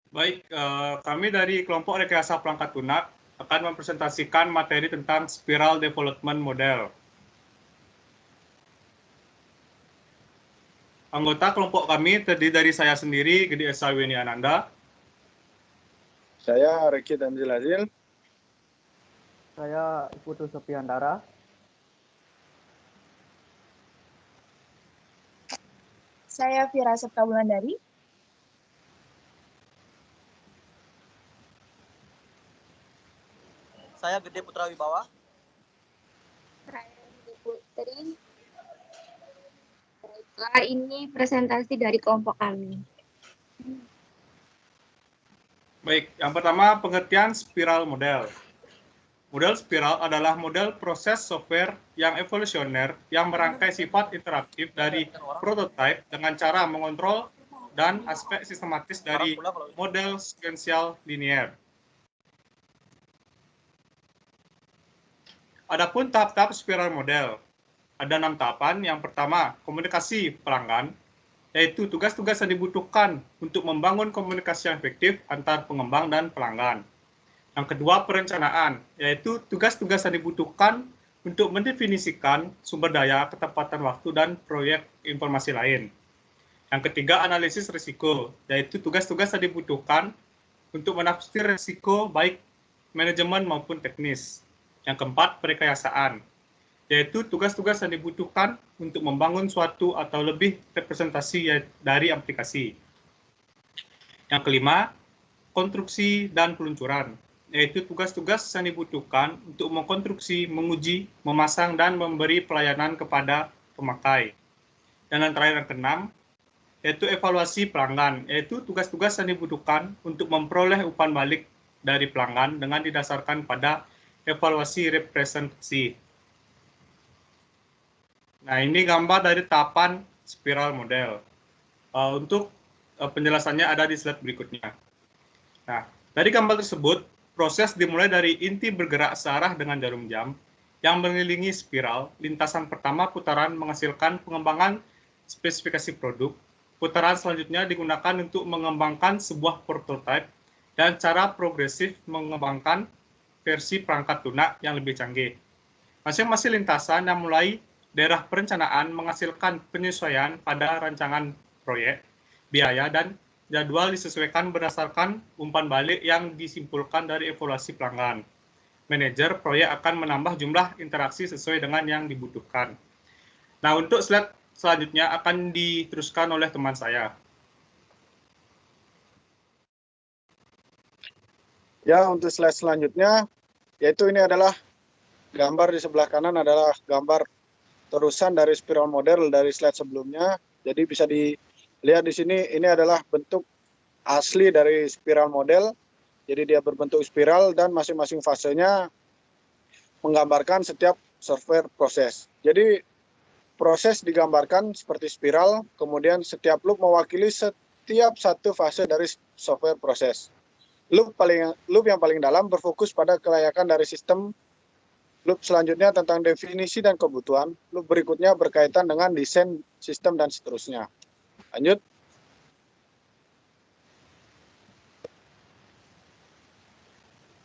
Baik, kami dari kelompok rekayasa perangkat lunak akan mempresentasikan materi tentang spiral development model. Anggota kelompok kami terdiri dari saya sendiri, Gede Esa Weni Ananda. Saya Reki Tanzil Azil. Saya Putu Sopiandara. Saya Vira Septa Wulandari. Saya Gede Putra Wibawa. Saya Gede Putri. Baiklah, ini presentasi dari kelompok kami. Baik, yang pertama pengertian spiral model. Model spiral adalah model proses software yang evolusioner yang merangkai sifat interaktif dari prototipe dengan cara mengontrol dan aspek sistematis dari model sekuensial linear. Adapun tahap-tahap spiral model, ada 6 tahapan. Yang pertama, komunikasi pelanggan, yaitu tugas-tugas yang dibutuhkan untuk membangun komunikasi yang efektif antar pengembang dan pelanggan. Yang kedua, perencanaan, yaitu tugas-tugas yang dibutuhkan untuk mendefinisikan sumber daya, ketepatan waktu, dan proyek informasi lain. Yang ketiga, analisis risiko, yaitu tugas-tugas yang dibutuhkan untuk menafsir risiko baik manajemen maupun teknis. Yang keempat, perekayasaan, yaitu tugas-tugas yang dibutuhkan untuk membangun suatu atau lebih representasi dari aplikasi. Yang kelima, konstruksi dan peluncuran, yaitu tugas-tugas yang dibutuhkan untuk mengkonstruksi, menguji, memasang, dan memberi pelayanan kepada pemakai. Dan yang terakhir yang keenam, yaitu evaluasi pelanggan, yaitu tugas-tugas yang dibutuhkan untuk memperoleh umpan balik dari pelanggan dengan didasarkan pada evaluasi representasi. Nah, ini gambar dari tahapan spiral model. Untuk penjelasannya ada di slide berikutnya. Nah, dari gambar tersebut, proses dimulai dari inti bergerak searah dengan jarum jam yang mengelilingi spiral. Lintasan pertama putaran menghasilkan pengembangan spesifikasi produk. Putaran selanjutnya digunakan untuk mengembangkan sebuah prototipe dan cara progresif mengembangkan versi perangkat lunak yang lebih canggih. Masing-masing lintasan yang mulai daerah perencanaan menghasilkan penyesuaian pada rancangan proyek, biaya, dan jadwal disesuaikan berdasarkan umpan balik yang disimpulkan dari evaluasi pelanggan. Manajer proyek akan menambah jumlah interaksi sesuai dengan yang dibutuhkan. Nah, untuk slide selanjutnya akan diteruskan oleh teman saya. Ya, untuk slide selanjutnya, yaitu ini adalah gambar di sebelah kanan adalah gambar terusan dari spiral model dari slide sebelumnya. Jadi bisa dilihat di sini, ini adalah bentuk asli dari spiral model. Jadi dia berbentuk spiral dan masing-masing fasenya menggambarkan setiap software proses. Jadi proses digambarkan seperti spiral, kemudian setiap loop mewakili setiap satu fase dari software proses. Loop yang paling dalam berfokus pada kelayakan dari sistem. Loop selanjutnya tentang definisi dan kebutuhan. Loop berikutnya berkaitan dengan desain sistem dan seterusnya. Lanjut.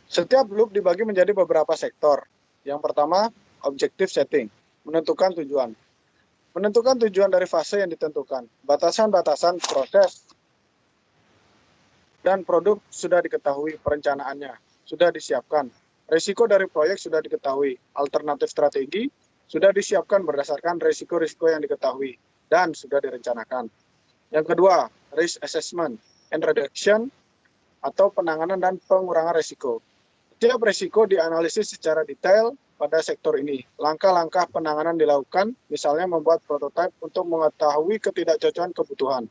Setiap loop dibagi menjadi beberapa sektor. Yang pertama, objective setting, menentukan tujuan. Menentukan tujuan dari fase yang ditentukan. Batasan-batasan proses dan produk sudah diketahui, perencanaannya sudah disiapkan. Risiko dari proyek sudah diketahui. Alternatif strategi sudah disiapkan berdasarkan risiko-risiko yang diketahui dan sudah direncanakan. Yang kedua, risk assessment and reduction atau penanganan dan pengurangan risiko. Setiap risiko dianalisis secara detail pada sektor ini. Langkah-langkah penanganan dilakukan, misalnya membuat prototipe untuk mengetahui ketidakcocokan kebutuhan.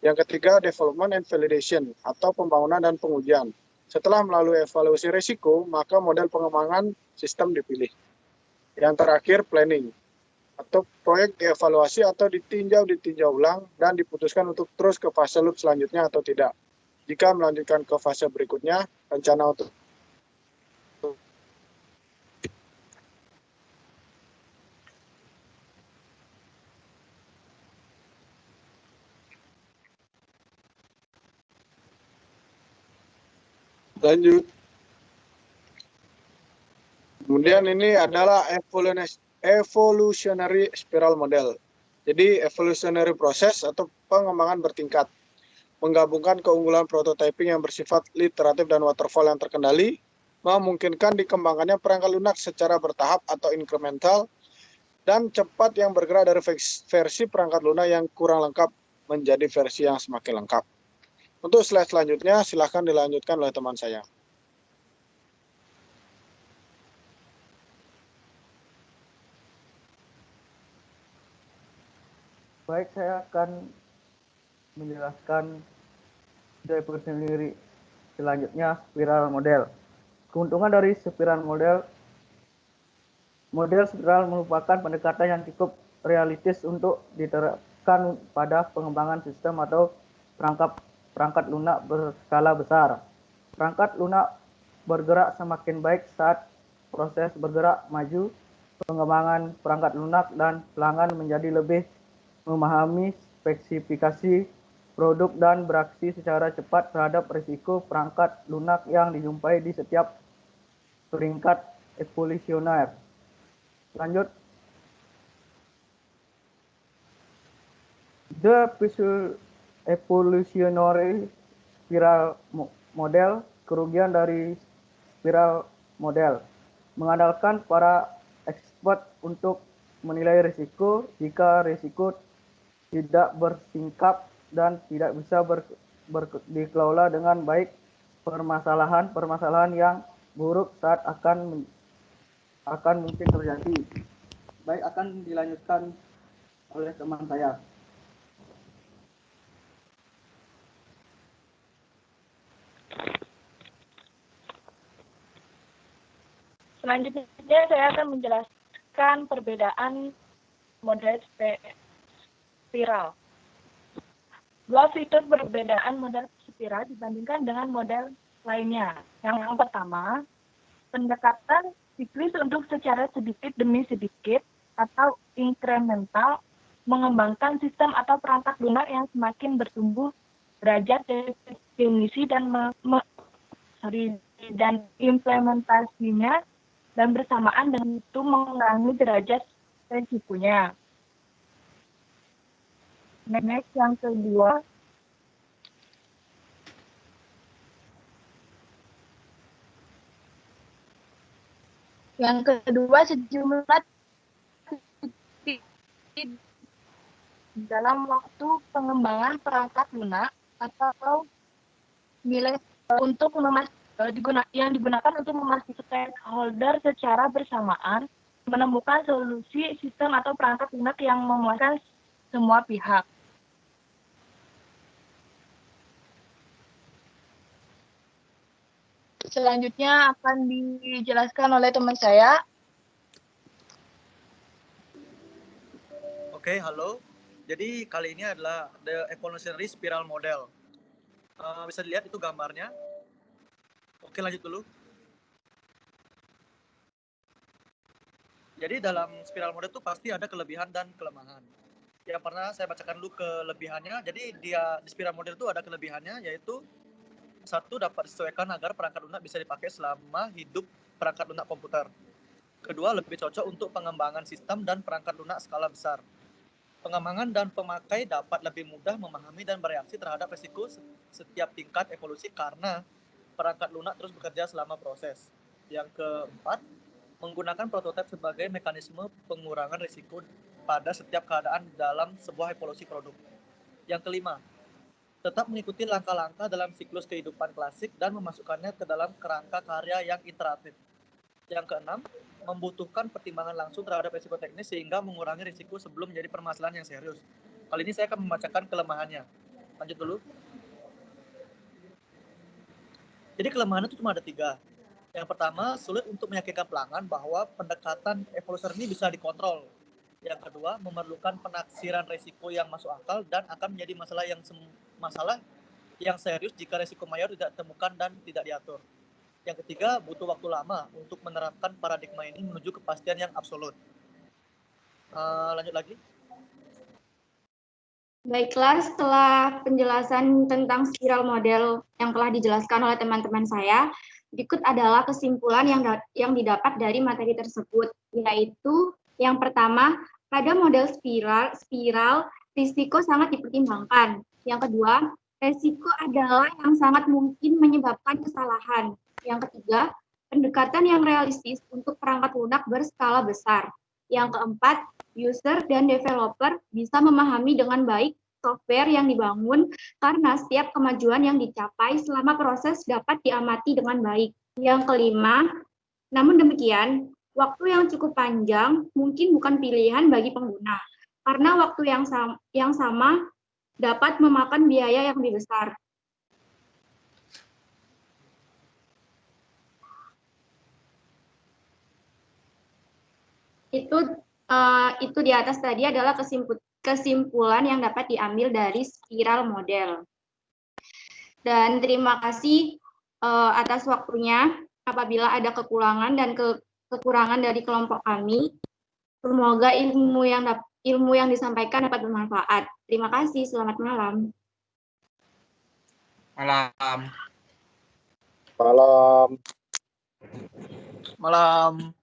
Yang ketiga, development and validation atau pembangunan dan pengujian. Setelah melalui evaluasi risiko, maka model pengembangan sistem dipilih. Yang terakhir, planning atau proyek dievaluasi atau ditinjau ulang dan diputuskan untuk terus ke fase loop selanjutnya atau tidak. Jika melanjutkan ke fase berikutnya, rencana untuk Lanjut. Kemudian ini adalah evolutionary spiral model. Jadi evolutionary proses atau pengembangan bertingkat. Menggabungkan keunggulan prototyping yang bersifat iteratif dan waterfall yang terkendali, memungkinkan dikembangkannya perangkat lunak secara bertahap atau incremental, dan cepat yang bergerak dari versi perangkat lunak yang kurang lengkap menjadi versi yang semakin lengkap. Untuk slide selanjutnya, silahkan dilanjutkan oleh teman saya. Baik, saya akan menjelaskan definisi selanjutnya spiral model. Keuntungan dari spiral model spiral merupakan pendekatan yang cukup realistis untuk diterapkan pada pengembangan sistem atau perangkat lunak berskala besar. Perangkat lunak bergerak semakin baik saat proses bergerak maju. Pengembangan perangkat lunak dan pelanggan menjadi lebih memahami spesifikasi produk dan bereaksi secara cepat terhadap risiko perangkat lunak yang dijumpai di setiap peringkat evolusioner. Lanjut. The evolutionary spiral model, kerugian dari spiral model, mengandalkan para expert untuk menilai risiko. Jika risiko tidak bersingkap dan tidak bisa dikelola dengan baik, permasalahan yang buruk saat akan mungkin terjadi. Baik, akan dilanjutkan oleh teman saya. Selanjutnya saya akan menjelaskan perbedaan model spiral. Dua fitur perbedaan model spiral dibandingkan dengan model lainnya. Yang pertama, pendekatan siklis untuk secara sedikit demi sedikit atau incremental mengembangkan sistem atau perangkat lunak yang semakin bertumbuh derajat definisi dan implementasinya, dan bersamaan dengan itu mengurangi derajat resikonya. Next, yang kedua, sejumlah dalam waktu pengembangan perangkat lunak atau nilai untuk yang digunakan untuk memastikan stakeholder secara bersamaan menemukan solusi sistem atau perangkat lunak yang memuaskan semua pihak. Selanjutnya akan dijelaskan oleh teman saya. Oke, halo. Jadi kali ini adalah the evolutionary spiral model. Bisa dilihat itu gambarnya. Oke, lanjut dulu. Jadi dalam spiral model itu pasti ada kelebihan dan kelemahan. Yang pernah saya bacakan dulu kelebihannya. Jadi di spiral model itu ada kelebihannya, yaitu satu, dapat disesuaikan agar perangkat lunak bisa dipakai selama hidup perangkat lunak komputer. Kedua, lebih cocok untuk pengembangan sistem dan perangkat lunak skala besar. Pengembangan dan pemakai dapat lebih mudah memahami dan bereaksi terhadap risiko setiap tingkat evolusi karena perangkat lunak terus bekerja selama proses. Yang keempat, menggunakan prototipe sebagai mekanisme pengurangan risiko pada setiap keadaan dalam sebuah evolusi produk. Yang kelima, tetap mengikuti langkah-langkah dalam siklus kehidupan klasik dan memasukkannya ke dalam kerangka karya yang iteratif. Yang keenam, membutuhkan pertimbangan langsung terhadap risiko teknis sehingga mengurangi risiko sebelum menjadi permasalahan yang serius. Kali ini saya akan membacakan kelemahannya. Lanjut dulu. Jadi kelemahannya itu cuma ada 3. Yang pertama, sulit untuk meyakinkan pelanggan bahwa pendekatan evolusi ini bisa dikontrol. Yang kedua, memerlukan penaksiran risiko yang masuk akal dan akan menjadi masalah yang serius jika risiko mayor tidak ditemukan dan tidak diatur. Yang ketiga, butuh waktu lama untuk menerapkan paradigma ini menuju kepastian yang absolut. Lanjut lagi. Baiklah, setelah penjelasan tentang spiral model yang telah dijelaskan oleh teman-teman saya, berikut adalah kesimpulan yang didapat dari materi tersebut, yaitu yang pertama, pada model spiral risiko sangat dipertimbangkan. Yang kedua, risiko adalah yang sangat mungkin menyebabkan kesalahan. Yang ketiga, pendekatan yang realistis untuk perangkat lunak berskala besar. Yang keempat, user dan developer bisa memahami dengan baik software yang dibangun karena setiap kemajuan yang dicapai selama proses dapat diamati dengan baik. Yang kelima, namun demikian, waktu yang cukup panjang mungkin bukan pilihan bagi pengguna, karena waktu yang sama dapat memakan biaya yang lebih besar. Itu di atas tadi adalah kesimpulan yang dapat diambil dari spiral model. Dan terima kasih atas waktunya. Apabila ada kekurangan dan kekurangan dari kelompok kami, semoga ilmu yang disampaikan dapat bermanfaat. Terima kasih. Selamat malam. Malam. Malam. Malam.